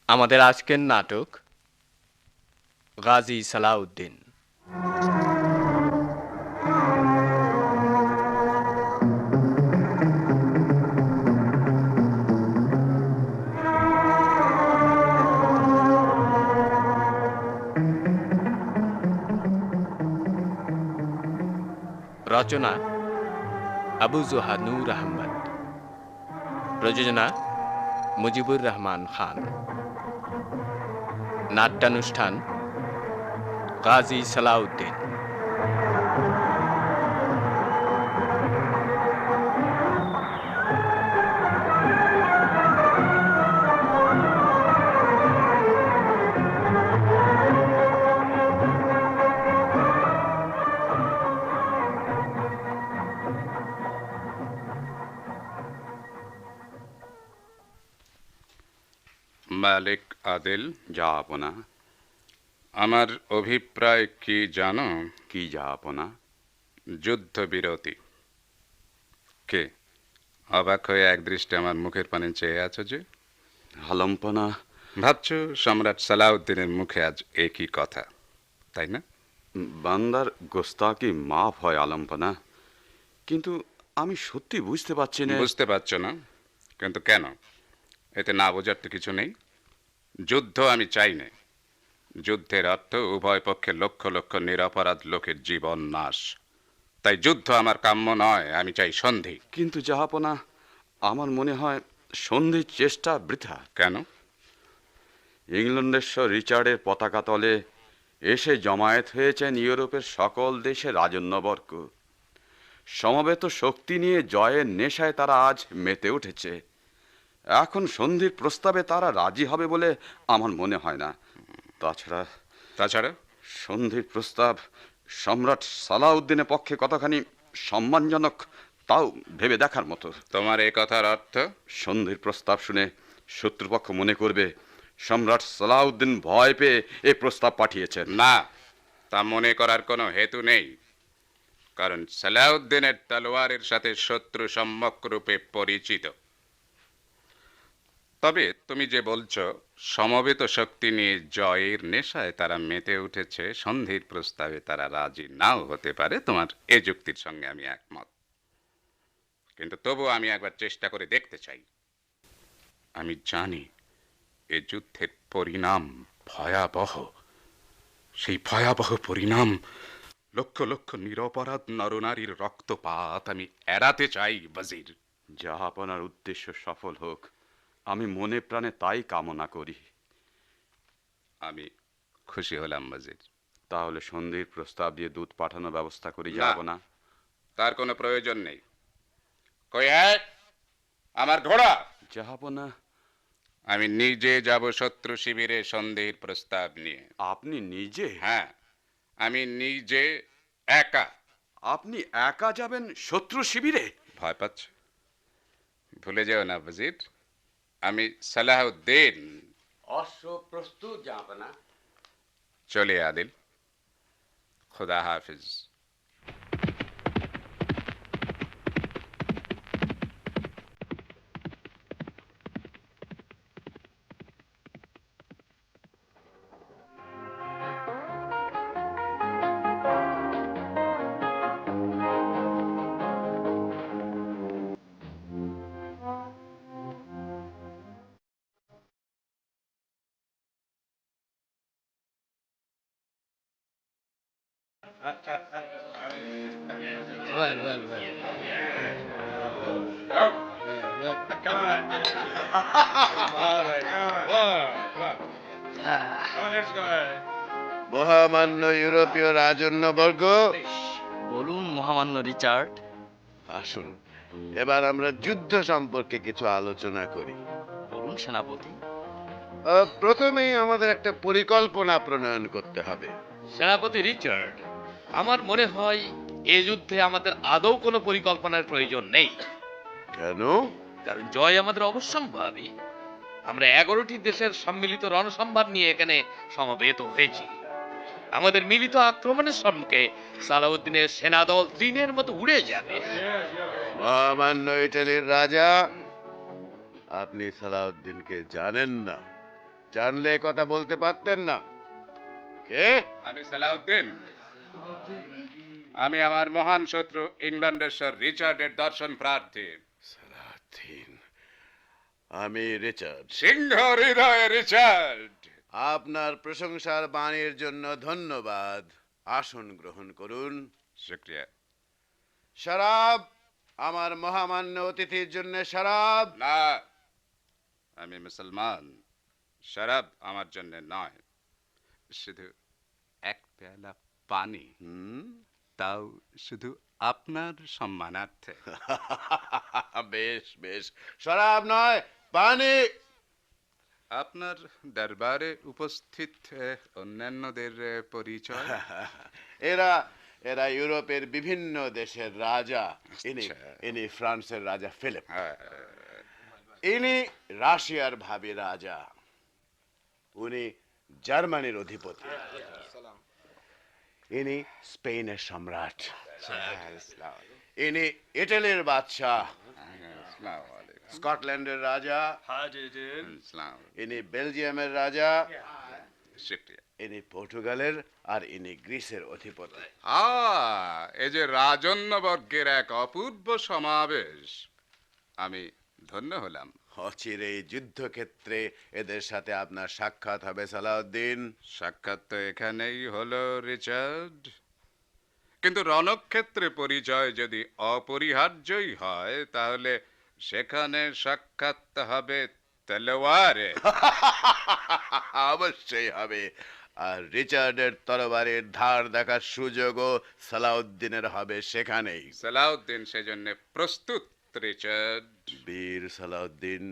আমাদের আজকের নাটক গাজী সালাউদ্দিন। রচনা আবু জোহা নূর আহমদ, প্রযোজনা মুজিবুর রহমান খান, নাট্যানুষ্ঠান গাজী সালাউদ্দিন। মালিক আদিল, জাহাপনা। আমার অভিপ্রায় কি জানো? কি জাহাপনা? যুদ্ধবিরতি। কে অবাক হয়ে একদৃষ্টে আমার মুখের পানে চেয়ে আছো যে? আলম্পনা। ভাবছো সম্রাট সালাউদ্দিনের মুখে আজ একই কথা, তাই না? বান্দার গোস্তাকি মাফ হয় আলম্পনা, কিন্তু আমি সত্যি বুঝতে পারছি না। বুঝতে পারছো না? কিন্তু কেন? এতে না বোঝার তো কিছু নেই। যুদ্ধ আমি চাই না। যুদ্ধের অর্থ উভয় পক্ষে লক্ষ লক্ষ নিরপরাধ লোকের জীবন নাশ। তাই যুদ্ধ আমার কাম্য নয়, আমি চাই সন্ধি। কিন্তু জাহাপনা, আমার মনে হয় সন্ধির চেষ্টা বৃথা। কেন? ইংল্যান্ডেশ্বর রিচার্ডের পতাকা তলে এসে জমায়েত হয়েছেন ইউরোপের সকল দেশে রাজন্যবর্গ। সমবেত শক্তি নিয়ে জয়ের নেশায় তারা আজ মেতে উঠেছে। এখন সন্ধির প্রস্তাবে তারা রাজি হবে বলে আমার মনে হয় না। তাছাড়া সন্ধির প্রস্তাব সম্রাট সালাউদ্দিনের পক্ষে কতখানি সম্মানজনক তাও ভেবে দেখার মতো। তোমার এ কথার অর্থ? সন্ধির প্রস্তাব শুনে শত্রুপক্ষ মনে করবে সম্রাট সালাউদ্দিন ভয় পেয়ে এই প্রস্তাব পাঠিয়েছেন। না, তা মনে করার কোনো হেতু নেই। কারণ সালাউদ্দিনের তলোয়ারের সাথে শত্রু সম্যক রূপে পরিচিত। তবে তুমি যে বলছো সমবেত শক্তি নিয়ে জয়ের নেশায় তারা মেতে উঠেছে, সন্ধির প্রস্তাবে তারা রাজি নাও হতে পারে, তোমার এ যুক্তির সঙ্গে আমি একমত। কিন্তু তবু আমি একবার চেষ্টা করে দেখতে চাই। আমি জানি এ যুদ্ধের পরিণাম ভয়াবহ। সেই ভয়াবহ পরিণাম লক্ষ লক্ষ নিরপরাধ নরনারীর রক্তপাত আমি এড়াতে চাই ওয়াজির। জাহাপনার উদ্দেশ্য সফল হোক, আমি মনে প্রাণে তাই কামনা করি। আমি খুশি হলাম ওয়াজির। তাহলে সন্ধির প্রস্তাব দিয়ে দূত পাঠানোর ব্যবস্থা করি না। যাব না? তার কোনো প্রয়োজন নেই। কই আমার ঘোড়া? জাহাপনা। আমি নিজে যাব শত্রু শিবিরে সন্ধির প্রস্তাব নিয়ে। আপনি নিজে? হ্যাঁ, আমি নিজে, একা। আপনি একা যাবেন শত্রু শিবিরে? ভয় পাচ্ছ? ভুলে যেও না ওয়াজির, আমি সালাউদ্দিন। অশ্ব প্রস্তুত জাহাপনা। চলে আদিল, খুদা হাফিজ। Well, well, well. Come on. All right. Let's go ahead. মহামান্য ইউরোপীয় রাজন্যবর্গ, বলুন মহামান্য রিচার্ড। আসুন এবার আমরা যুদ্ধ সম্পর্কে কিছু আলোচনা করি। বলুন সেনাপতি। প্রথমেই আমাদের একটা পরিকল্পনা প্রণয়ন করতে হবে। সেনাপতি রিচার্ড, আমার মনে হয় এই যুদ্ধে আমাদের আদৌ কোনো পরিকল্পনার প্রয়োজন নেই। কেন? কারণ জয় আমাদের অবশ্যম্ভাবী। আমরা 11টি দেশের সম্মিলিত রণসম্ভার নিয়ে এখানে সমবেত হয়েছি। আমাদের মিলিত আক্রমণের সম্মুখে সালাউদ্দিনের সেনাদল দিনের মতো উড়ে যাবে। মহামান্য ইটালির রাজা, আপনি সালাউদ্দিনকে জানেন না। জানলে এ কথা বলতে পারতেন না। কে? আমি সালাউদ্দিন। আমি আমার মহান শত্রু ইংল্যান্ডের স্যার রিচার্ডের দর্শন প্রার্থী। সালাউদ্দিন, আমি রিচার্ড। সিংহ হৃদয় রিচার্ড। আপনার প্রশংসার বাণীর জন্য ধন্যবাদ। আসন গ্রহণ করুন। শুক্রিয়া। শরাব, আমার মহামান্য অতিথির জন্য শরাব। না, আমি মুসলমান, শরাব আমার জন্য নয়, শুধু এক পেয়ালা পানি, তাও শুধু আপনার সম্মানার্থে। বেশ বেশ, শরাব নয়, পানি। আপনার দরবারে উপস্থিত অন্যান্যদের পরিচয়? এরা এরা ইউরোপের বিভিন্ন দেশের রাজা। ইনি ফ্রান্সের রাজা ফিলিপ। ইনি রাশিয়ার ভাবি রাজা। উনি জার্মানির অধিপতি। ইনি স্পেনের সম্রাট। ইনি ইটালির বাদশাহ। স্কটল্যান্ডের রাজা। ইনি বেলজিয়ামের রাজা। শুক্রিয়া। ইনি পর্তুগালের, আর ইনি গ্রিসের অধিপতি। এই যে রাজন্যবর্গের এক অপূর্ব সমাবেশ, আমি ধন্য হলাম। অচিরেই যুদ্ধক্ষেত্রে এদের সাথে আপনার সাক্ষাৎ হবে সালাউদ্দিন। সাক্ষাৎ তো এখানেই হলো রিচার্ড, কিন্তু রণক্ষেত্রে পরিচয় যদি অপরিহার্যই হয়, তাহলে সেখানে সাক্ষাৎ হবে তলোয়ারে। অবশ্যই হবে। আর রিচার্ডের তরবারের ধার দেখার সুযোগও সালাউদ্দিনের হবে সেখানেই। সালাউদ্দিন সেজন্য প্রস্তুত। রিচার্ড, বীর সালাউদ্দিন,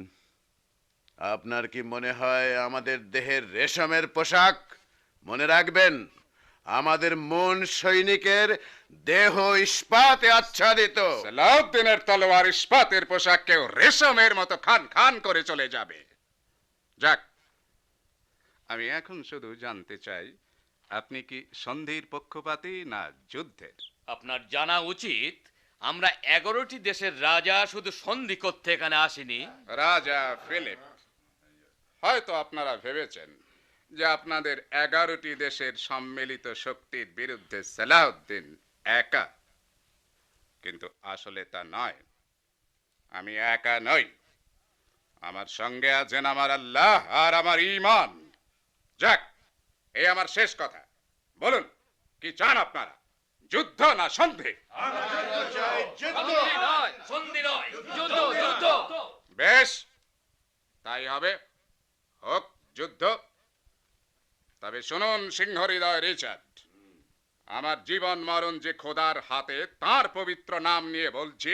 আপনার কি মনে হয় আমাদের দেহের রেশমের পোশাক? মনে রাখবেন, আমাদের মন সৈনিকের দেহ ইস্পাতে আচ্ছাদিত। সালাউদ্দিনের তলোয়ার ইস্পাতের পোশাক কেউ রেশমের মতো খান খান করে চলে যাবে। যাক, আমি এখন শুধু জানতে চাই, আপনি কি সন্ধির পক্ষপাতী না যুদ্ধের? আপনার জানা উচিত, আমরা 11টি দেশের রাজা শুধু সন্ধি করতে এখানে আসিনি। রাজা ফিলিপ, হয়তো আপনারা ভেবেছেন যে আপনাদের 11টি দেশের সম্মিলিত শক্তির বিরুদ্ধে সালাউদ্দিন একা, কিন্তু আসলে তা নয়। আমি একা নই, আমার সঙ্গে আছেন আমার আল্লাহ আর আমার ঈমান। যাক, এই আমার শেষ কথা। বলুন, কি চান আপনারা, যুদ্ধ না সন্ধি? বেশ, তাই হবে, হোক যুদ্ধ। তবে শুনুন সিংহ হৃদয় রিচার্ড, আমার জীবন মরণ যে খোদার হাতে, তার পবিত্র নাম নিয়ে বলছি,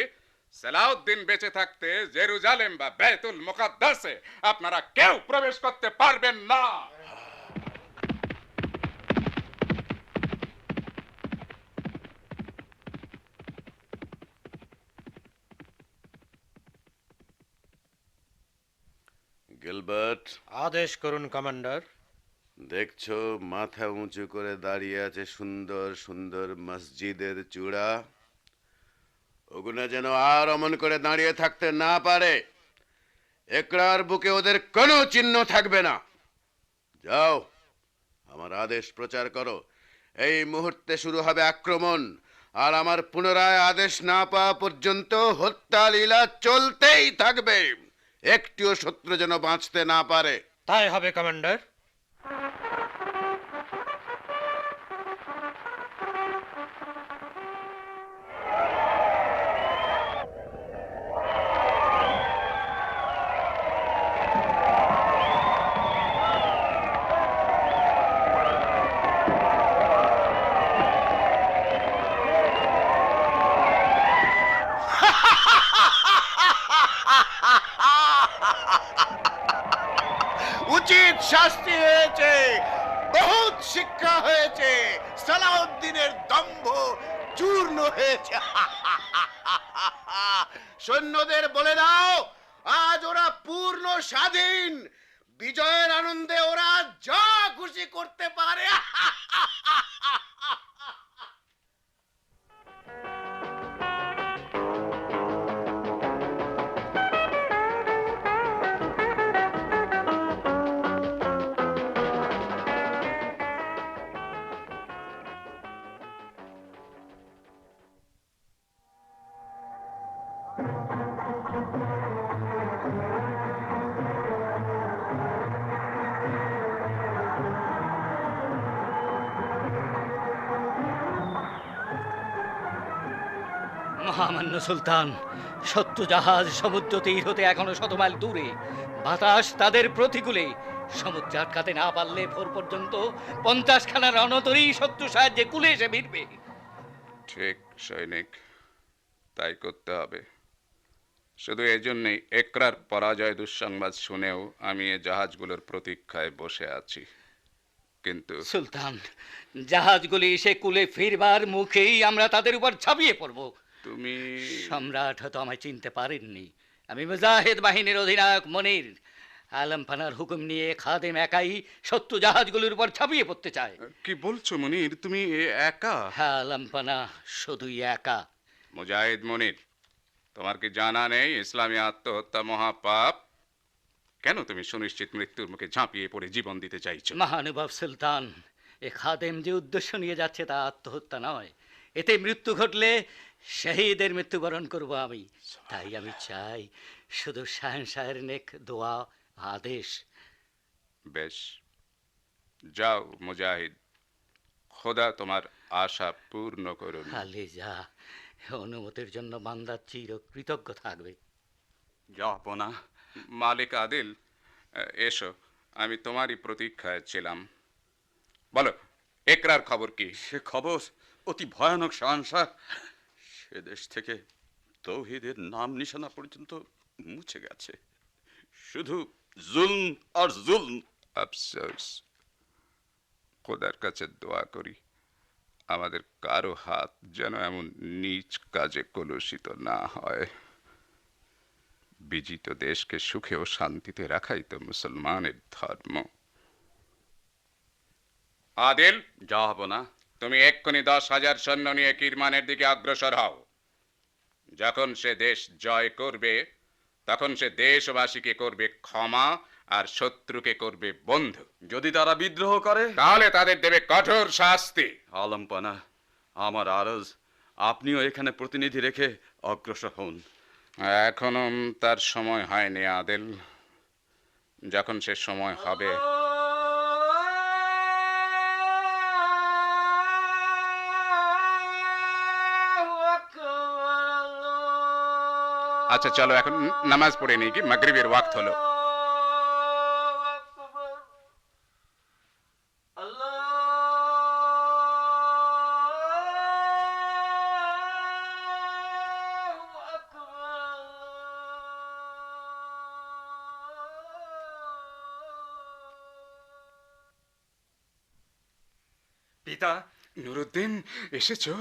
সালাউদ্দিন বেঁচে থাকতে জেরুজালেম বা বাইতুল মুকাদ্দাসে আপনারা কেউ প্রবেশ করতে পারবেন না। গিলবার্ট, আদেশ করুন কমান্ডার। দেখছো মাথা উঁচু করে দাঁড়িয়ে আছে সুন্দর সুন্দর মসজিদের চূড়া। ওগুলো যেন আর অমন করে দাঁড়িয়ে থাকতে না পারে। একরার বুকে ওদের কোনো চিহ্ন থাকবে না। যাও, আমার আদেশ প্রচার করো। এই মুহূর্তে শুরু হবে আক্রমণ, আর আমার পুনরায় আদেশ না পাওয়া পর্যন্ত হত্যা লীলা চলতেই থাকবে। একটিও শত্রু যেন বাঁচতে না পারে। তাই হবে কমান্ডার। উচিত শাস্তি হয়েছে, বহুত শিক্ষা হয়েছে, সালাউদ্দিনের দম্ভ চূর্ণ হয়েছে। সৈন্যদের বলে দাও, আজ ওরা পূর্ণ স্বাধীন। বিজয়ের আনন্দে ওরা যা খুশি করতে পারে। মহামান্য সুলতান, শত্রু জাহাজ সমুদ্র তীর হতে এখনো 100 মাইল দূরে। বাতাস তাদের প্রতিকূলে। সমুদ্রে আটকাতে না পারলে ভোর পর্যন্ত 50খানা রণতরী শত্রু সাহায্যে কুলে এসে ভিড়বে। ঠিক সৈনিক, তাই করতে হবে। শুধু এই জন্যই একরার পরাজয় দুঃসংবাদ শুনেও আমি এ জাহাজগুলোর প্রতীক্ষায় বসে আছি। কিন্তু সুলতান, জাহাজগুলি এসে কুলে ফিরবার মুখেই আমরা তাদের উপর ঝাঁপিয়ে পড়ব। তুমি সম্রাট হয়তো আমায় চিনতে পারেননি। আমি মুজাহিদ বাহিনীর অধিনায়ক মনির। আলম পানার হুকুম নিয়ে খাদেম একাই শত্রু জাহাজগুলির উপর ঝাঁপিয়ে পড়তে চায়। কি বলছো মনির? তুমি একা? হ্যাঁ, আলম পানা শুধুই একা। মুজাহিদ মনির, তোমার কি জানা নেই ইসলামী আত্মহত্যা মহাপাপ? কেন তুমি সুনিশ্চিত মৃত্যুর মুখে ঝাঁপিয়ে পড়ে জীবন দিতে চাইছো? মহানুভব সুলতান, এ খাদেম যে উদ্দেশ্য নিয়ে যাচ্ছে তা আত্মহত্যা নয়। এতে মৃত্যু ঘটলে শহীদের মৃত্যুবরণ করব আমি। তাই আমি চাই শুধু শাহেনশাহের নেক দোয়া, আদেশ। বেশ, যাও মুজাহিদ, খোদা তোমার আশা পূর্ণ করুন। খালি যা, অনুমতির জন্য বান্দা চির কৃতজ্ঞ থাকবে। জাহাপনা, মালিক আদিল, এসো, আমি তোমারই প্রতীক্ষায় ছিলাম। বলো, একরার খবর কি? সে খবর অতি ভয়ানক শাহনশাহ। সে দেশ থেকে তৌহিদের নাম নিশানা পর্যন্ত মুছে গেছে। শুধু জুলম আর জুলম। আফসোস, খোদার কাছে দোয়া করি আমাদের কারো হাত যেন এমন নীচ কাজে কলুষিত না হয়। বিজিত দেশকে সুখে ও শান্তিতে রাখাই তো মুসলমানের ধর্ম। আদিল, জাহাপনা, তুমি এক্ষুনি 10,000 সৈন্য নিয়ে কিরমানের দিকে অগ্রসর হও। যখন সে দেশ জয় করবে তখন সে দেশবাসীকে করবে ক্ষমা আর শত্রুকে করবে বন্ধু। যদি তারা বিদ্রোহ করে তাহলে তাদের দেবে কঠোর শাস্তি। আলমপানা, আমার আরজ, আপনিও এখানে প্রতিনিধি রেখে অগ্রসর হন। এখনো তার সময় হয়নি আদেল। যখন সে সময় হবে আচ্ছা চলো এখন নামাজ পড়ে নিই, কি মাগরিবের ওয়াক্ত হলো। পিতা, নুরুদ্দিন, এসেছো?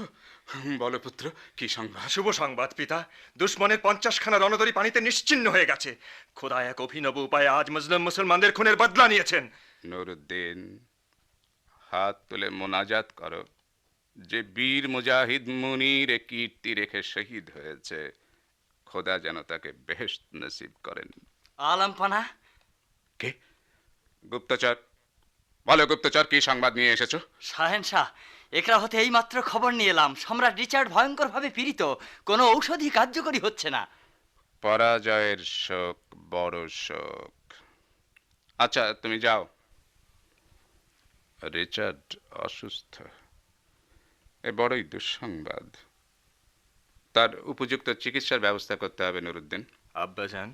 বলো পুত্র, কি সংবাদ? শুভ সংবাদ পিতা। দুশ্মনের 50খানা রণতরী পানিতে নিশ্চিহ্ন হয়ে গেছে। খোদা এক অভিনব উপায়ে আজ মুসলিম মুসলমানদের খুনের বদলা নিয়েছেন। নুরুদ্দিন, হাত তুলে মোনাজাত করো যে বীর মুজাহিদ মুনির কীর্তি রেখে শহীদ হয়েছে, খোদা যেন তাকে বেহেশত নসিব করেন। আলম পানা, কে? গুপ্তচর, বলো গুপ্তচর, কি সংবাদ নিয়ে এসেছো? শাহেনশাহ, একরা হতে এইমাত্র খবর নিয়ে এলাম সম্রাট রিচার্ড ভয়ঙ্করভাবে পীড়িত। কোনো ঔষধি কার্যকরী হচ্ছে না। পরাজয়ের শোক বড় শোক। আচ্ছা তুমি যাও। রিচার্ড অসুস্থ, এ বড়ই দুঃসংবাদ। তার উপযুক্ত চিকিৎসার ব্যবস্থা করতে হবে নুরুদ্দিন। আব্বাজান,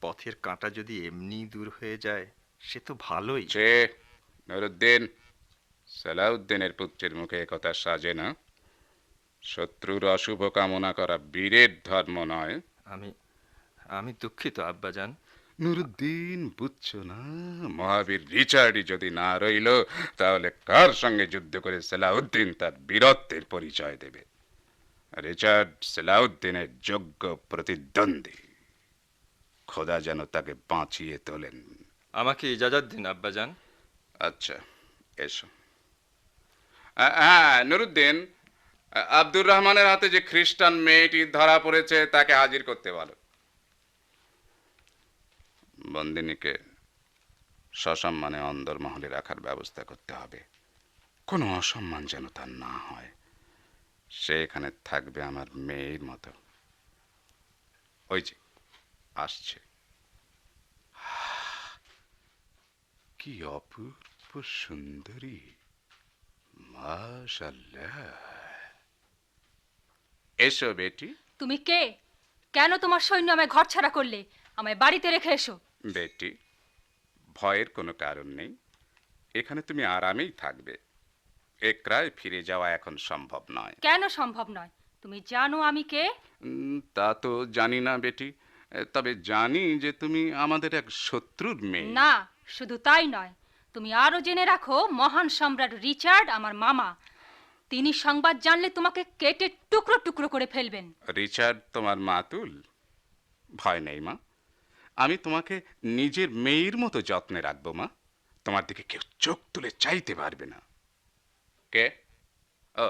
পথের কাঁটা যদি এমনি দূর হয়ে যায় সে তো ভালোই। সে নুরুদ্দিন, সালাউদ্দিনের পুত্রের মুখে কথা সাজে না। শত্রুর অশুভ কামনা করা বীরের ধর্ম নয়। আমি দুঃখিত আব্বাজান। নুরুদ্দিন, বুঝছো না, মহাবীর রিচার্ডই যদি না রইল তাহলে কার সঙ্গে যুদ্ধ করে সালাউদ্দিন তার বীরত্বের পরিচয় দেবে? রিচার্ড সালাউদ্দিনের যোগ্য প্রতিদ্বন্দ্বী। খোদা যেন তাকে বাঁচিয়ে তোলেন। আমাকে ইজাজত দিন আব্বাজান। আচ্ছা এসো। হ্যাঁ নুরুদ্দিন, আব্দুর রহমানের হাতে যে খ্রিস্টান মেয়েটি ধরা পড়েছে তাকে হাজির করতে বলো। বন্দিনীকে সসম্মানে অন্দরমহলে রাখার ব্যবস্থা করতে হবে। কোনো অসম্মান যেন তার না হয়। সে এখানে থাকবে আমার মেয়ের মতো। ওই যে আসছে। কি অপূর্ব সুন্দরী, মাশাআল্লাহ। এসো বেটি। তুমি কে? কেন তোমার সৈন্য আমায় ঘরছাড়া করলে? আমায় বাড়িতে রেখে এসো। বেটি, ভয়ের কোনো কারণ নেই, এখানে তুমি আরামেই থাকবে। একরায় ফিরে যাওয়া এখন সম্ভব নয়। কেন সম্ভব নয়? তুমি জানো আমি কে? তা তো জানি না বেটি, তবে জানি যে তুমি আমাদের এক শত্রুর মেয়ে। না, শুধু তাই নয়, তুমি আরো জেনে রাখো মহান সম্রাট রিচার্ড আমার মামা। তিনি সংবাদ জানলে তোমাকে কেটে টুকরো টুকরো করে ফেলবেন। রিচার্ড তোমার মাতুল? ভয় নেই মা, আমি তোমাকে নিজের মেয়ের মতো যত্নে রাখবো মা। তোমার দিকে কেউ চোখ তুলে চাইতে পারবে না। কে? ও,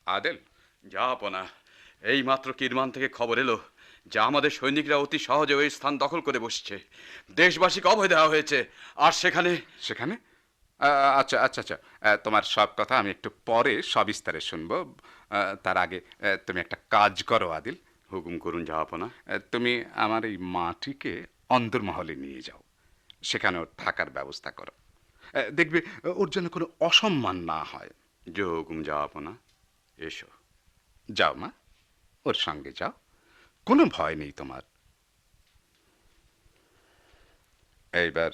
আদেল। জাহাপনা, এই মাত্র কিরমান থেকে খবর এলো যে আমাদের সৈনিকরা অতি সহজে ওই স্থান দখল করে বসছে। দেশবাসীকে অভয় দেওয়া হয়েছে। আর সেখানে সেখানে আচ্ছা আচ্ছা আচ্ছা, তোমার সব কথা আমি একটু পরে সবিস্তারে শুনবো। তার আগে তুমি একটা কাজ করো আদিল। হুকুম করুন জাহাপনা। তুমি আমার এই মাটিকে অন্দরমহলে নিয়ে যাও, সেখানে ওর থাকার ব্যবস্থা করো। দেখবে ওর জন্য কোনো অসম্মান না হয়। যে হুকুম জাহাপনা। এসো। যাও মা, ওর সঙ্গে যাও, কোনো ভয় নেই তোমার। এইবার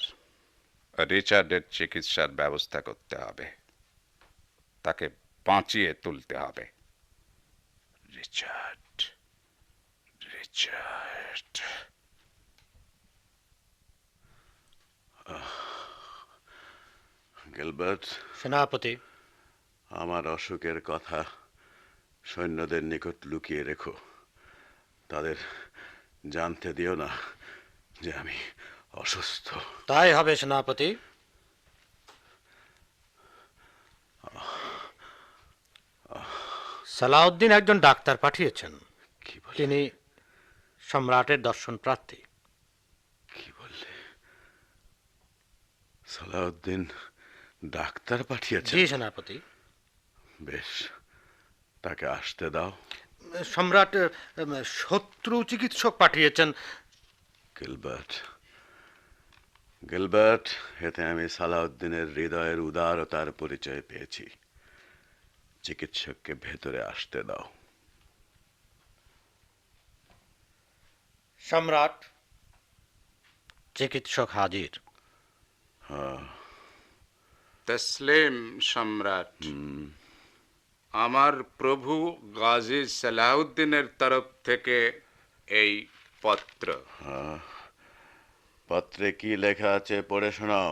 রিচার্ডের চিকিৎসার ব্যবস্থা করতে হবে, তাকে বাঁচিয়ে তুলতে হবে। Richard, Richard. গিলবার্ট, সেনাপতি। আমার অসুখের কথা সৈন্যদের নিকট লুকিয়ে রেখো। তাদের জানতে দিও না যে আমি অসুস্থ। তাই হবে সেনাপতি। সালাউদ্দিন একজন ডাক্তার পাঠিয়েছেন। কি বলে? তিনি সম্রাটের দর্শন প্রার্থী। কি বললে? সালাউদ্দিন ডাক্তার পাঠিয়েছে? জি সেনাপতি। বেশ, তাকে আসতে দাও। সম্রাট শত্রু চিকিৎসক পাঠিয়েছেন। গিলবার্ট, গিলবার্ট, এতে আমি সালাউদ্দিনের হৃদয়ের উদারতার পরিচয় পেয়েছি। চিকিৎসককে ভেতরে আসতে দাও। সম্রাট, চিকিৎসক হাজির। তসলিম সম্রাট। আমার প্রভু গাজী সালাউদ্দিনের তরফ থেকে এই পত্র। পত্রে কি লেখা আছে পড়ে শোনাও।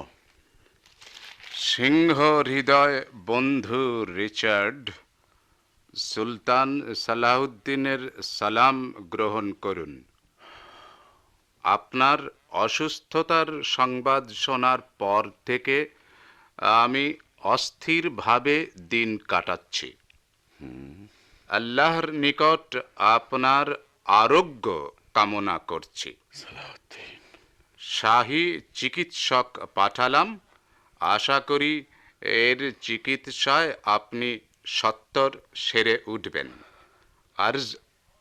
সিংহ হৃদয় বন্ধু রিচার্ড, সুলতান সালাউদ্দিনের সালাম গ্রহণ করুন। আপনার অসুস্থতার সংবাদ শোনার পর থেকে আমি অস্থিরভাবে দিন কাটাচ্ছি। আল্লাহর নিকট আপনার আরোগ্য কামনা করছি। শাহী চিকিৎসক পাঠালাম, আশা করি এর চিকিৎসায় আপনি সত্বর সেরে উঠবেন। আরজ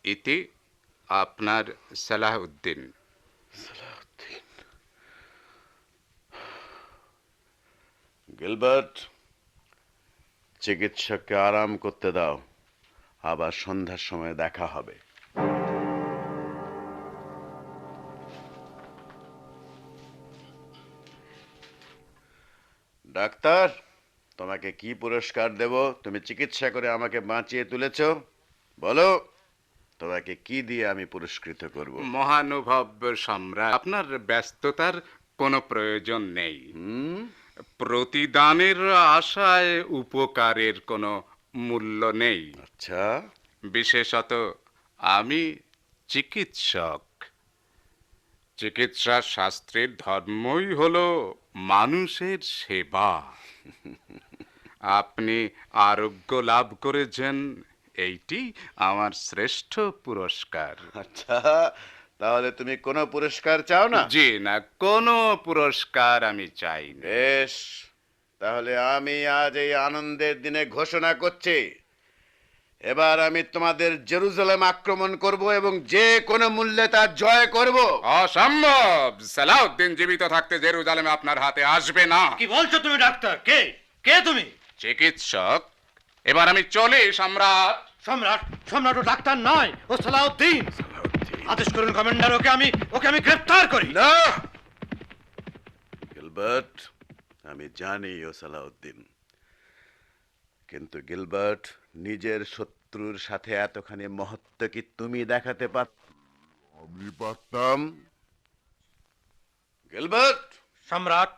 ইতি, আপনার সালাউদ্দিন। গিলবার্ট, চিকিৎসককে আরাম করতে দাও, আবার সন্ধ্যার সময় দেখা হবে। ডাক্তার, তোমাকে কি পুরস্কার দেব? তুমি চিকিৎসা করে আমাকে বাঁচিয়ে তুলেছ, বলো তোমাকে কি দিয়ে আমি পুরস্কৃত করব? মহানুভব সম্রাট, আপনার ব্যস্ততার কোনো প্রয়োজন নেই। প্রতিদানের আশায় উপকারের কোনো মূল্য নেই। আচ্ছা, বিশেষত আমি চিকিৎসক। চিকিৎসা শাস্ত্রের ধর্মই হলো মানুষের সেবা। আপনি আরোগ্য লাভ করেছেন, এইটি আমার শ্রেষ্ঠ পুরস্কার। আচ্ছা, তাহলে তুমি কোনো পুরস্কার চাও না? জি না, কোনো পুরস্কার আমি চাই না। বেশ, তাহলে আমি আজ এই আনন্দের দিনে ঘোষণা করছি, এবার আমি তোমাদের জেরুজালেম আক্রমণ করব এবং যে কোনো মূল্যে তা জয় করব। অসম্ভব! সালাউদ্দিন জীবিত থাকতে জেরুজালেমে আপনার হাতে আসবে না। কি বলছো তুমি ডাক্তার? কে কে তুমি? চিকিৎসক। এবার আমি চলি সম্রাট। সম্রাট সম্রাট ও ডাক্তার নয়, ও সালাউদ্দিন। আদেশ করুন কমান্ডার, ওকে আমি গ্রেফতার করি। না গিলবার্ট, আমি জানি ও সালাউদ্দিন, কিন্তু গিলবার্ট, নিজের শত্রুর সাথে এতখানি মহত্ব কি তুমি দেখাতে পার? আমি পারতাম। গিলবার্ট, সম্রাট,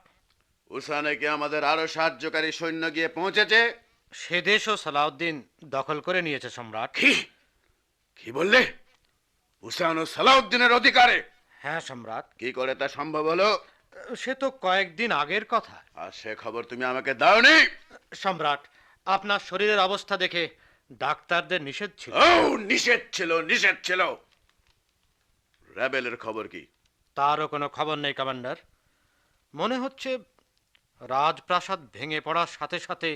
উসানে কি আমাদের আরো সাহায্যকারী সৈন্য গিয়ে পৌঁছেছে? সে দেশও সালাউদ্দিন দখল করে নিয়েছে সম্রাট। কি বললে? উসান ও সালাউদ্দিনের অধিকারে? হ্যাঁ সম্রাট। কি করে তা সম্ভব হলো? সে তো কয়েকদিন আগের কথা। আর সে খবর তুমি আমাকে দাওনি? সম্রাট, আপনার শরীরের অবস্থা দেখে ডাক্তারদের নিষেধ ছিল। ও নিষেধ ছিল, নিষেধ ছিল। রেবেলের খবর কি? তারও কোনো খবর নেই কমান্ডার। মনে হচ্ছে রাজপ্রাসাদ ভেঙে পড়ার সাথে সাথে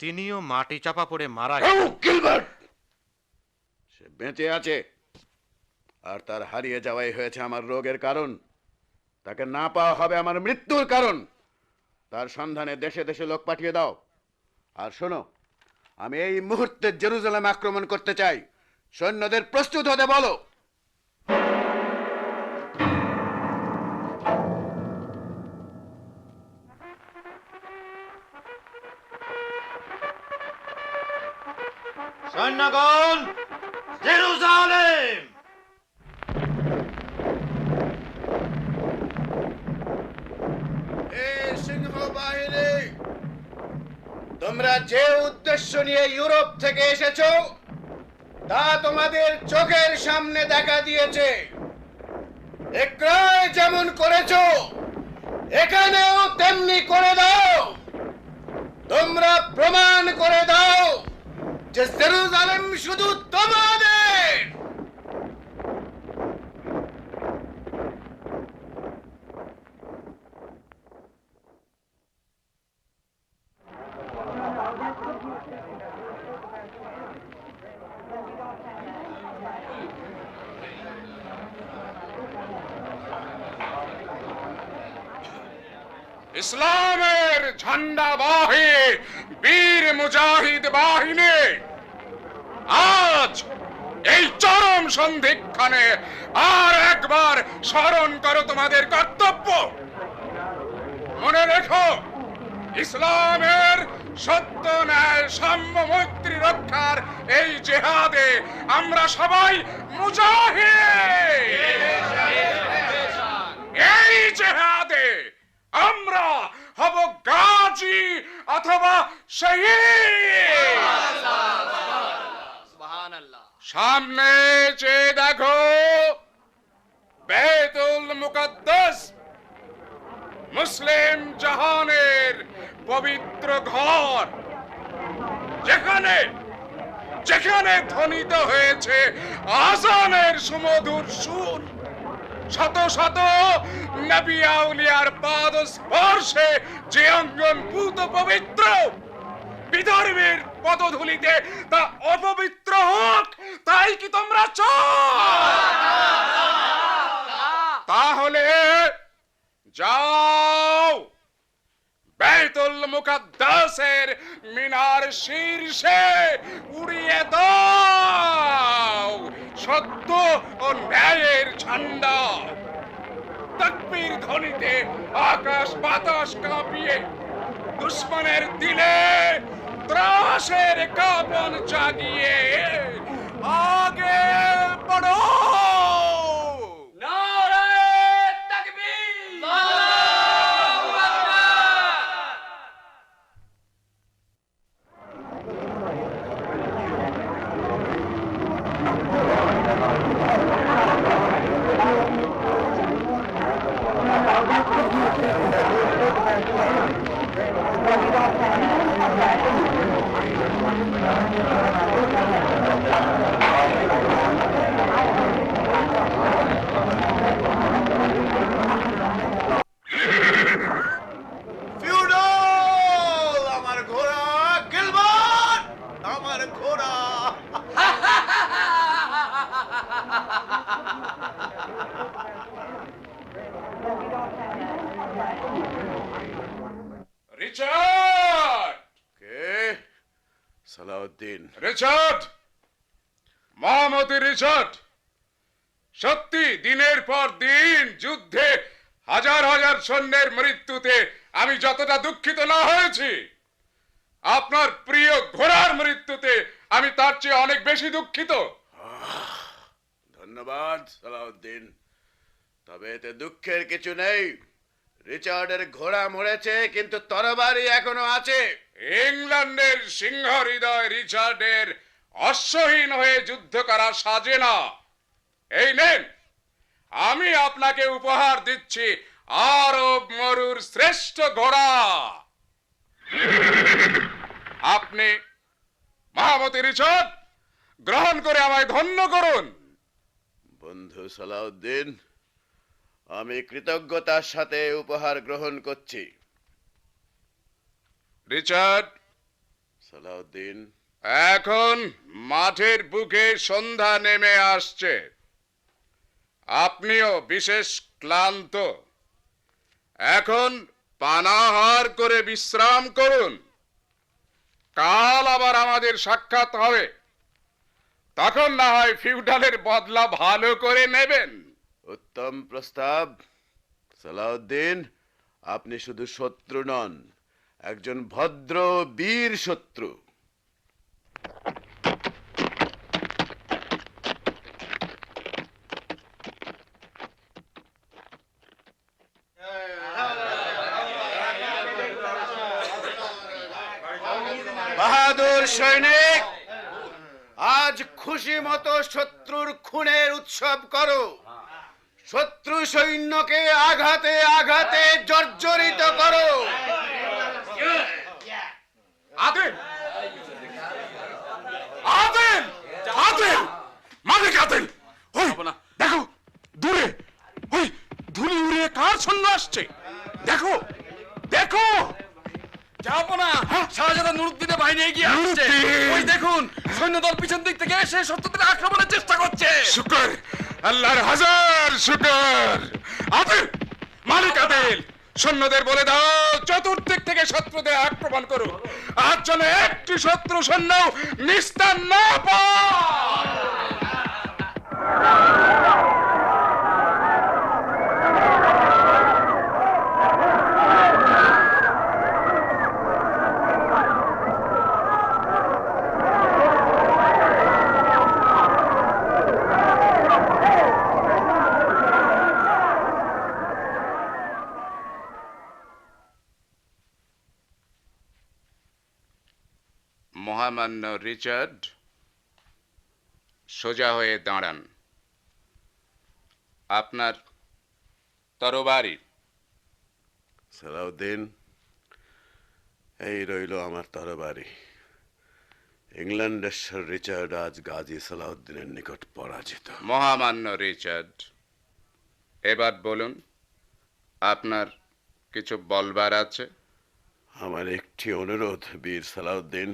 তিনিও মাটি চাপা পড়ে মারা গেছেন। গিলবার্ট, সে বেঁচে আছে, আর তার হারিয়ে যাওয়াই হয়েছে আমার রোগের কারণ। তাকে না পাওয়া হবে আমার মৃত্যুর কারণ। তার সন্ধানে দেশে দেশে লোক পাঠিয়ে দাও। আর শোনো, আমি এই মুহূর্তে জেরুজালেম আক্রমণ করতে চাই। সৈন্যদের প্রস্তুত হতে বলো। সৈন্যগণ, জেরুজালেম! সিংহ বাহিনী, তোমরা যে উদ্দেশ্য নিয়ে ইউরোপ থেকে এসেছো তা তোমাদের চোখের সামনে দেখা দিয়েছে। একরায় যেমন করেছো, এখানেও তেমনি করে দাও। তোমরা প্রমাণ করে দাও যে জেরুজালেম শুধু তোমাদের। ইসলামের ঝান্ডাবাহী বীর মুজাহিদ বাহিনী, আজ এই চরম সন্ধিক্ষণে আর একবার স্মরণ করো তোমাদের কর্তব্য। মনে রেখো, ইসলামের সত্য ন্যায় সাম্য মৈত্রী রক্ষার এই জেহাদে আমরা সবাই মুজাহিদ। এই জেহাদে আমরা হব গাজী অথবা শহীদ। সামনে চেয়ে দেখো, বেতুল মুকদ্দাস, মুসলিম জাহানের পবিত্র ঘর, যেখানে যেখানে ধ্বনিত হয়েছে আজানের সুমধুর সুর। শত শত নবী আউলিয়ার পাদ স্পর্শে যে অঙ্গন পূত পবিত্র, বিধর্মীর পদধূলিতে তা অপবিত্র হোক, তাই কি তোমরা চাও? তাহলে যাও, বাইতুল মুকদ্দাসের মিনার শীর্ষে উড়িয়ে দাও সত্য ও ন্যায়ের ঝান্ডা। তাকবীর ধ্বনিতে আকাশ বাতাস কাঁপিয়ে দুশ্মনের দিলে ত্রাসের কাঁপন জাগিয়ে আগে বড়ো। আমার ঘোড়া গিলবার্ট, আমার ঘোড়া। রিচার্ড! কে? সালাউদ্দিন। রিচার্ড, মহামতি রিচার্ড, সত্যি দিনের পর দিন যুদ্ধে হাজার হাজার সৈন্যের মৃত্যুতে আমি যতটা দুঃখিত না হয়েছি, আপনার প্রিয় ঘোড়ার মৃত্যুতে আমি তার চেয়ে অনেক বেশি দুঃখিত। ধন্যবাদ সালাউদ্দিন, তবে এতে দুঃখের কিছু নেই। রিচার্ডের ঘোড়া মরেছে, কিন্তু তরবারি এখনো আছে। ইংল্যান্ডের সিংহ হৃদয় রিচার্ডের অশ্বহীন হয়ে যুদ্ধ করা সাজে না। এই নেন, আমি আপনাকে উপহার দিচ্ছি আরব মরুর শ্রেষ্ঠ ঘোড়া। আপনি মহামতি রিচার্ড গ্রহণ করে আমায় ধন্য করুন। বন্ধু সালাউদ্দিন, আমি কৃতজ্ঞতার সাথে উপহার গ্রহণ করছি। রিচার্ড, সালাউদ্দিন, এখন মাঠের বুকে সন্ধ্যা নেমে আসছে, আপনিও বিশেষ ক্লান্ত। এখন পানাহার করে বিশ্রাম করুন, কাল আবার আমাদের সাক্ষাৎ হবে, তখন না হয় ফিউডালের বদলা ভালো করে নেবেন। উত্তম প্রস্তাব। সালাউদ্দিন, আপনি শুধু শত্রু নন, একজন ভদ্র বীর শত্রু। বাহাদুর সৈনিক, আজ খুশি মতো শত্রুর খুনের উৎসব করো। শত্রু সৈন্যকে আঘাতে আঘাতে জর্জরিত করো। আদেল, আদেল, আদেল, মালিক আদেল, ওই দেখো দূরে ওই ধুলি উড়িয়ে কার সৈন্য আসছে। দেখো দেখো। যাবো না, শাহজাদা নুরুদ্দিনের বাহিনী এগিয়ে আসছে। ওই দেখুন, সৈন্যদল পিছন দিক থেকে এসে শত্রুদের আক্রমণের চেষ্টা করছে। শুকর, আল্লাহর হাজার শুকর। আদেল, মালিক আদেল, সৈন্যদের বলে দাও চতুর্দিক থেকে শত্রুদের আক্রমণ করো, আর যেন একটি শত্রু সৈন্য নিস্তার না পায়। মহামান্য রিচার্ড, সোজা হয়ে দাঁড়ান। আপনার তরবারি। সালাউদ্দিন, এই রইল আমার তরবারি। ইংল্যান্ডের স্যার রিচার্ড আজ গাজী সালাউদ্দিনের নিকট পরাজিত। মহামান্য রিচার্ড, এবার বলুন, আপনার কিছু বলবার আছে? আমার একটি অনুরোধ বীর সালাউদ্দিন,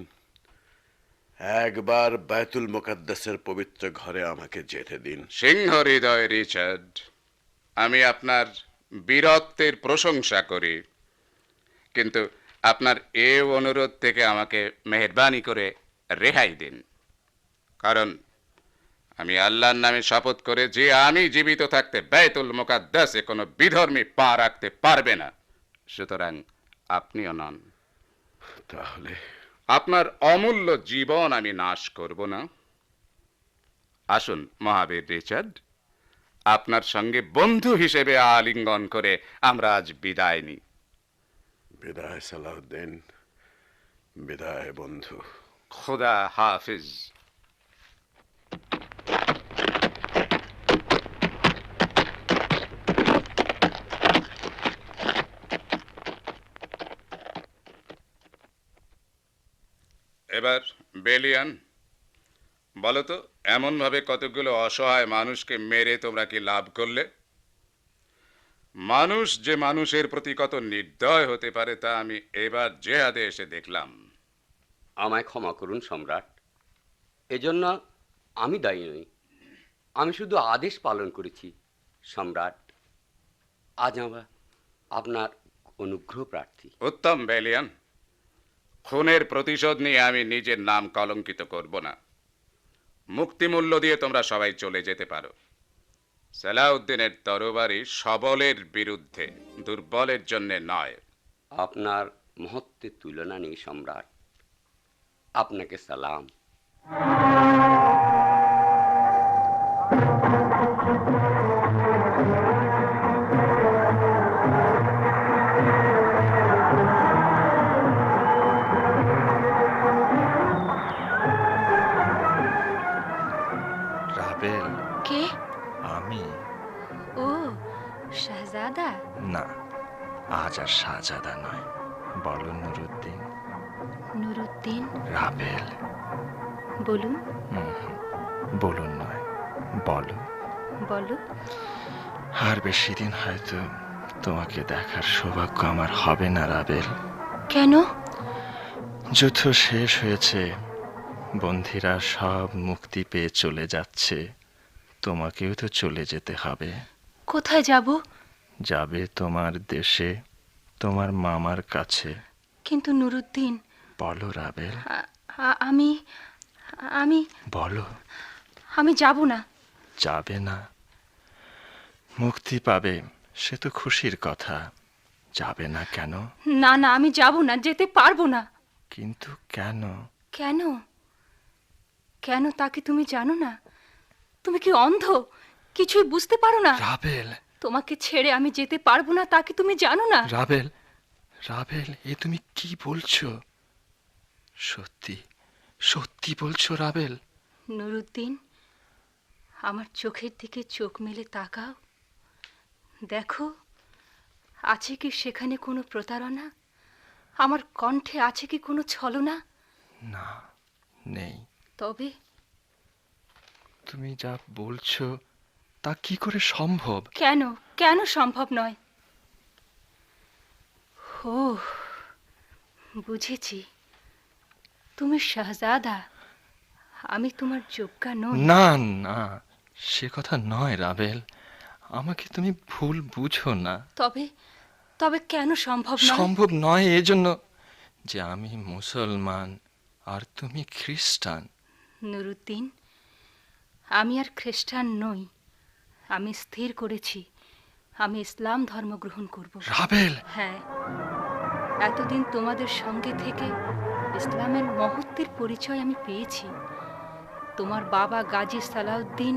একবার বায়তুল মুকাদ্দাসের পবিত্র ঘরে আমাকে যেতে দিন। সিংহ হৃদয় রিচার্ড, আমি আপনার বীরত্বের প্রশংসা করি, কিন্তু আপনার এ অনুরোধ থেকে আমাকে মেহেরবানি করে রেহাই দিন, কারণ আমি আল্লাহর নামে শপথ করে যে আমি জীবিত থাকতে বায়তুল মুকাদ্দাসে কোনো বিধর্মী পা রাখতে পারবে না, সুতরাং আপনিও নন। তাহলে আপনার অমূল্য জীবন আমি নাশ করব না। আসুন মহাবীর রিচার্ড, আপনার সঙ্গে বন্ধু হিসেবে আলিঙ্গন করে আমরা আজ বিদায় নিই। বিদায় সালাউদ্দিন, বিদায় বন্ধু। খোদা হাফিজ। এবার বেলিয়ান, বলো তো, এমনভাবে কতগুলো অসহায় মানুষকে মেরে তোমরা কি লাভ করলে? মানুষ যে মানুষের প্রতি কত নির্দয় হতে পারে তা আমি এবার জেহাদে এসে দেখলাম। আমায় ক্ষমা করুন সম্রাট, এজন্য আমি দায়ী নই। আমি শুধু আদেশ পালন করেছি। সম্রাট, আজ আমরা আপনার অনুগ্রহ প্রার্থী। উত্তম বেলিয়ান, খুনের প্রতিশোধ নিয়ে আমি নিজের নাম কলঙ্কিত করব না। মুক্তিমূল্য দিয়ে তোমরা সবাই চলে যেতে পারো। সালাউদ্দিনের তরবারি সবলের বিরুদ্ধে, দুর্বলের জন্য নয়। আপনার মহত্বের তুলনা নেই সম্রাট। আপনাকে সালাম। রাবেল, কে? আমি। ও শাহজাদা। না, আজ আর শাহজাদা নয়, বলো নুরুদ্দিন। নুরুদ্দিন? রাবেল। বলুন। বলুন নয়, বলো। বলো। আর বেশি দিন হয়তো তোমাকে দেখার সৌভাগ্য আমার হবে না রাবেল। কেন? যুদ্ধ শেষ হয়েছে, বন্দীরা সব মুক্তি পেয়ে চলে যাচ্ছে, তোমাকেও তো চলে যেতে হবে। কোথায় যাব? যাবে তোমার দেশে, তোমার মামার কাছে। কিন্তু নুরুদ্দিন। বলো রাবেল। আমি আমি বলো। আমি যাব না। যাবে না? মুক্তি পাবে, সে তো খুশির কথা। যাবে না কেন? না না, আমি যাব না, যেতে পারবো না। কিন্তু কেন? কেন? কেন তা কি তুমি জানো না? তুমি কি অন্ধ? কিছুই বুঝতে পারো না? রাবেল। তোমাকে ছেড়ে আমি যেতে পারবো না, তা কি তুমি জানো না? রাবেল, রাবেল, এ তুমি কি বলছো? সত্যি সত্যি বলছো রাবেল? নুরুদ্দিন, আমার চোখের দিকে চোখ মেলে তাকাও। দেখো, আছে কি সেখানে কোনো প্রতারণা? আমার কণ্ঠে আছে কি কোনো ছলনা? না, নেই। তবে তুমি যা বলছো তা কি করে সম্ভব? কেন কেন সম্ভব নয়? ও, বুঝেছি, তুমি শাহজাদা, আমি তোমার যোগ্যা নই। না না, সে কথা নয় রাবেল, আমাকে তুমি ভুল বুঝো না। তবে তবে কেন সম্ভব নয়? সম্ভব নয় এজন্য যে আমি মুসলমান আর তুমি খ্রিস্টান। নুরুদ্দিন, আমি আর খ্রিস্টান নই। আমি স্থির করেছি আমি ইসলাম ধর্ম গ্রহণ করব। রাবেল। হ্যাঁ, এতদিন তোমাদের সঙ্গে থেকে ইসলামের মহত্বের পরিচয় আমি পেয়েছি। তোমার বাবা গাজী সালাউদ্দিন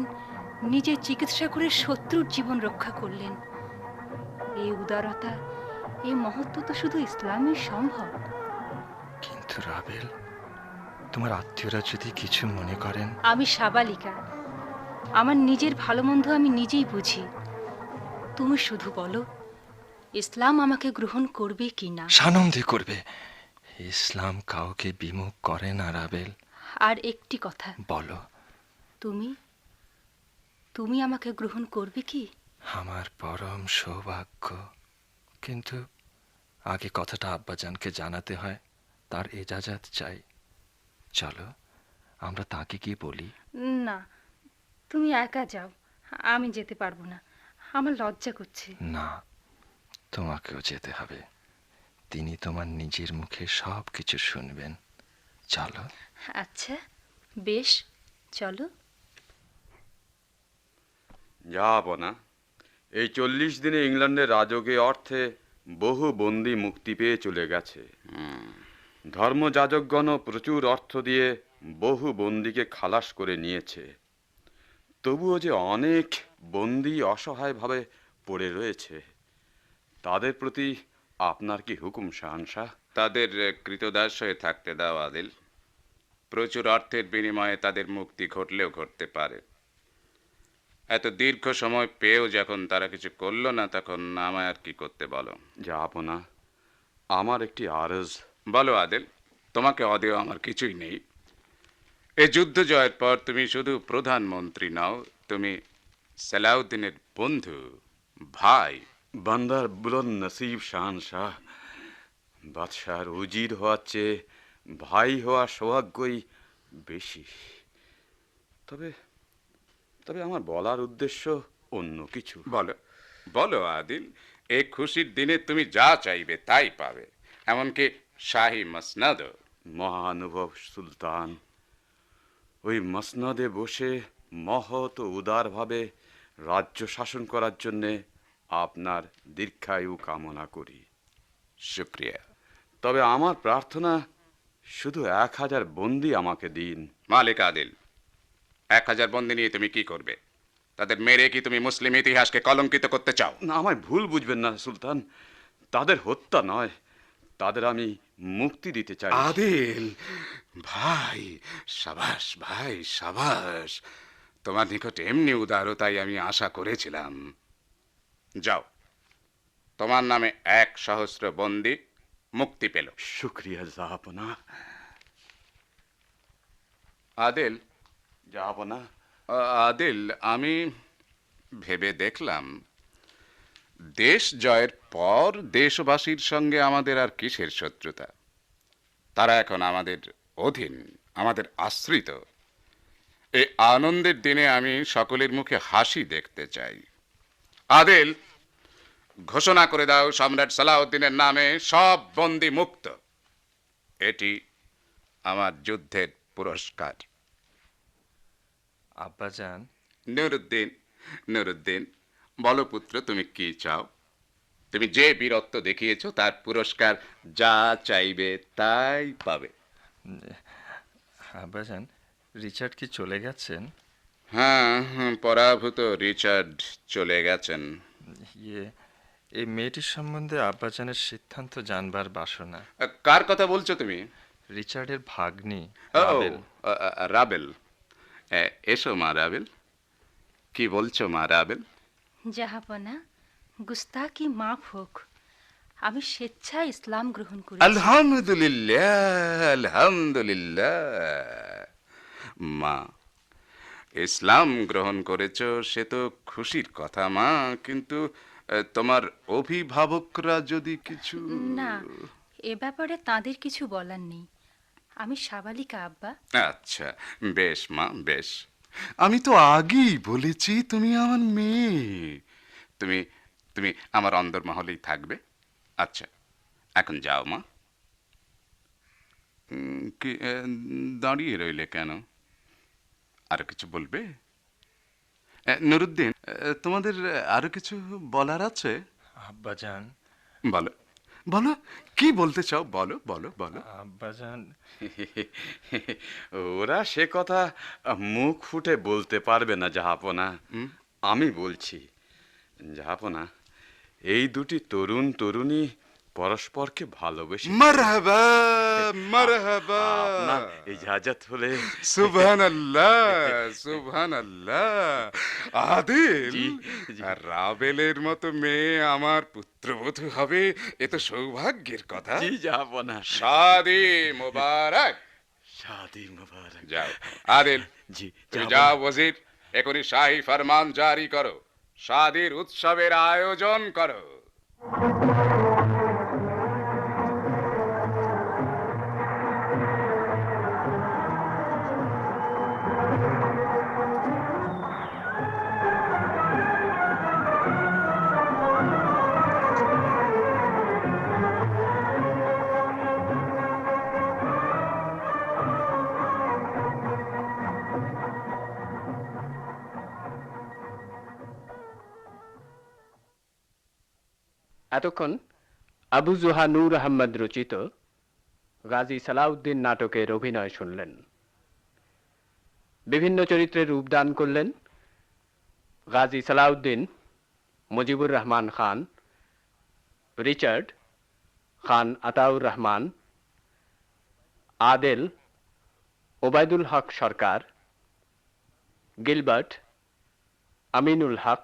নিজে চিকিৎসা করে শত্রুর জীবন রক্ষা করলেন। এই উদারতা, এই মহত্ব তো শুধু ইসলামেই সম্ভব। কিন্তু রাবেল, তোমার আত্মীয়রা যদি কিছু মনে করেন? আমি সাবালিকা, আমার নিজের ভালো মন্দ আমি নিজেই বুঝি। তুমি শুধু বলো, ইসলাম আমাকে গ্রহণ করবে কি না? সানন্দে করবে। ইসলাম কাউকে বিমুখ করে না রাবেল। আর একটি কথা বলো। তুমি তুমি আমাকে গ্রহণ করবে কি? আমার পরম সৌভাগ্য, কিন্তু আগে কথাটা আব্বাজানকে জানাতে হয়, তার এজাজত চাই। চলো আমরা তাকে কি বলি? না, তুমি একা যাও, আমি যেতে পারবো না, আমার লজ্জা করছে। না, তোমাকেও যেতে হবে। তিনি তোমার নিজের মুখে সব কিছু শুনবেন। চলো। আচ্ছা বেশ, চলো। যাব না। এই 40 দিনে ইংল্যান্ডের রাজকীয় অর্থে বহু বন্দী মুক্তি পেয়ে চলে গেছে। ধর্মযাজকগণও প্রচুর অর্থ দিয়ে বহু বন্দীকে খালাস করে নিয়েছে। তবুও যে অনেক বন্দী অসহায়ভাবে পড়ে রয়েছে, তাদের প্রতি আপনার কি হুকুম শাহনশাহ? তাদের কৃতদাস হয়ে থাকতে দাও আদিল। প্রচুর অর্থের বিনিময়ে তাদের মুক্তি ঘটলেও ঘটতে পারে। এত দীর্ঘ সময় পেয়েও যখন তারা কিছু করলো না, তখন আমায় আর কি করতে বলো? যাব না। আমার একটি আরজ। বলো আদিল, তোমাকে অদেয় আমার কিছুই নেই। এই যুদ্ধ জয়ের পর তুমি শুধু প্রধানমন্ত্রী নও, তুমি সালাউদ্দিনের বন্ধু, ভাই। বান্দার বুলন নসিব শাহনশাহ। বাদশাহর উজির হওয়ার চেয়ে ভাই হওয়া সৌভাগ্যই বেশি। তবে তবে আমার বলার উদ্দেশ্য অন্য কিছু। বলো বলো আদিল, এই খুশির দিনে তুমি যা চাইবে তাই পাবে, এমনকি শাহী মসনদ। মহানুভব সুলতান, ওই মসনদে বসে মহৎ ও উদারভাবে রাজ্য শাসন করার জন্যে আপনার দীর্ঘায়ু কামনা করি। শুক্রিয়া। তবে আমার প্রার্থনা শুধু 1000 বন্দি আমাকে দিন। মালিক আদিল, 1000 বন্দি নিয়ে তুমি কি করবে? তাদের মেরে কি তুমি মুসলিম ইতিহাসকে কলঙ্কিত করতে চাও? না, আমায় ভুল বুঝবেন না সুলতান, তাদের হত্যা নয়, তাদের আমি মুক্তি দিতে চাই। আদিল ভাই, সাবাস ভাই, সাবাস। তোমার নিকট এমনি উদারতাই আমি আশা করেছিলাম। যাও, তোমার নামে 1,000 বন্দি মুক্তি পেল। শুক্রিয়া জাহাপনা। আদিল, জাহাপনা। আদিল, আমি ভেবে দেখলাম দেশ জয়ের পর দেশবাসীর সঙ্গে আমাদের আর কিসের শত্রুতা? তারা এখন আমাদের অধীন, আমাদের আশ্রিত। এই আনন্দের দিনে আমি সকলের মুখে হাসি দেখতে চাই। আদিল, ঘোষণা করে দাও সম্রাট সালাউদ্দিনের নামে সব বন্দী মুক্ত। এটি আমার যুদ্ধের পুরস্কার। আব্বাজান। নুরুদ্দিন, নুরুদ্দিন, বলো পুত্র, তুমি কি চাও? তুমি যে বীরত্ব দেখিয়েছো তার পুরস্কার যা চাইবে তাই পাবে। আব্বাজান, রিচার্ড কি চলে গেছেন? হ্যাঁ, পরাভূত রিচার্ড চলে গেছেন। এই মেয়েটির সম্বন্ধে আব্বাজানের সিদ্ধান্ত জানবার বাসনা। কার কথা বলছো তুমি? রিচার্ডের ভাগ্নি রাবেল। রাবেল, এসো মা রাবেল। কি বলছো মা রাবেল? জাহাপনা, গুস্তাকি মাফ হোক, আমি স্বেচ্ছায় ইসলাম গ্রহণ করি। আলহামদুলিল্লাহ, আলহামদুলিল্লাহ। মা, ইসলাম গ্রহণ করেছো সে তো খুশির কথা মা, কিন্তু তোমার অভিভাবকরা যদি কিছু... না, এ ব্যাপারে তাদের কিছু বলার নেই। আমি সাবালিকা আব্বা। আচ্ছা, বেশ মা, বেশ। আমি তো আগেই বলেছি তুমি আমার মেয়ে। তুমি তুমি আমার অন্দরমহলেই থাকবে। আচ্ছা, এখন যাও মা। কি দাঁড়িয়ে রইলে কেন? আরো কিছু বলবে? নুরুদ্দিন, তোমাদের আরো কিছু বলার আছে? আব্বাজান। বলো, বলো, কি বলতে চাও? বলো, বলো, বলো। আব্বাজান, ওরা সে কথা মুখ ফুটে বলতে পারবে না জাহাপনা। আমি বলছি জাহাপনা, এই দুটি তরুণ তরুণী পরস্পরকে ভালোবেসে। মারহাবা, মারহাবা। আপনার ইজাজত হলে। সুবহানাল্লাহ, সুবহানাল্লাহ। আদিল, রাবেলের মতো মেয়ে আমার পুত্রবধূ হবে, এ তো সৌভাগ্যের কথা। জি জাহাপনা। শাদি মুবারক। শাদি মুবারক। যাও আদিল, জি তুমি যাও ওজির, এখনই শাহী ফরমান জারি করো, শাদির উৎসবের আয়োজন করো। এতক্ষণ আবু জুহা নূর আহমদ রচিত গাজী সালাউদ্দিন নাটকের অভিনয় শুনলেন। বিভিন্ন চরিত্রে রূপদান করলেন গাজী সালাউদ্দিন, মুজিবুর রহমান খান, রিচার্ড, খান আতাউর রহমান, আদেল, ওবায়দুল হক সরকার, গিলবার্ট, আমিনুল হক,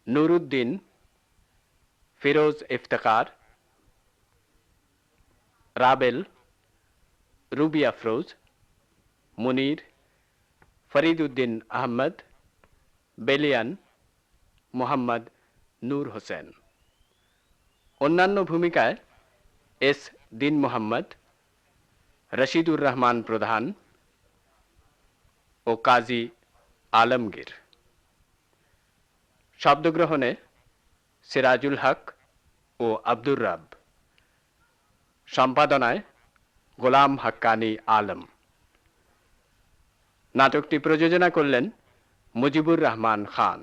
নুরুদ্দিন, ফিরোজ ইফতেখার, রাবেল, রুবি আফরোজ, মুনির, ফরিদ উদ্দিন আহমদ, বেলিয়ান, মোহাম্মদ নূর হোসেন। অন্যান্য ভূমিকায় এস দিন মোহাম্মদ, রশিদুর রহমান প্রধান ও কাজী আলমগীর। শব্দগ্রহণে সিরাজুল হক ও আব্দুর রাব। সম্পাদনায় গোলাম হাক্কানি আলম। নাটকটি প্রযোজনা করলেন মুজিবুর রহমান খান।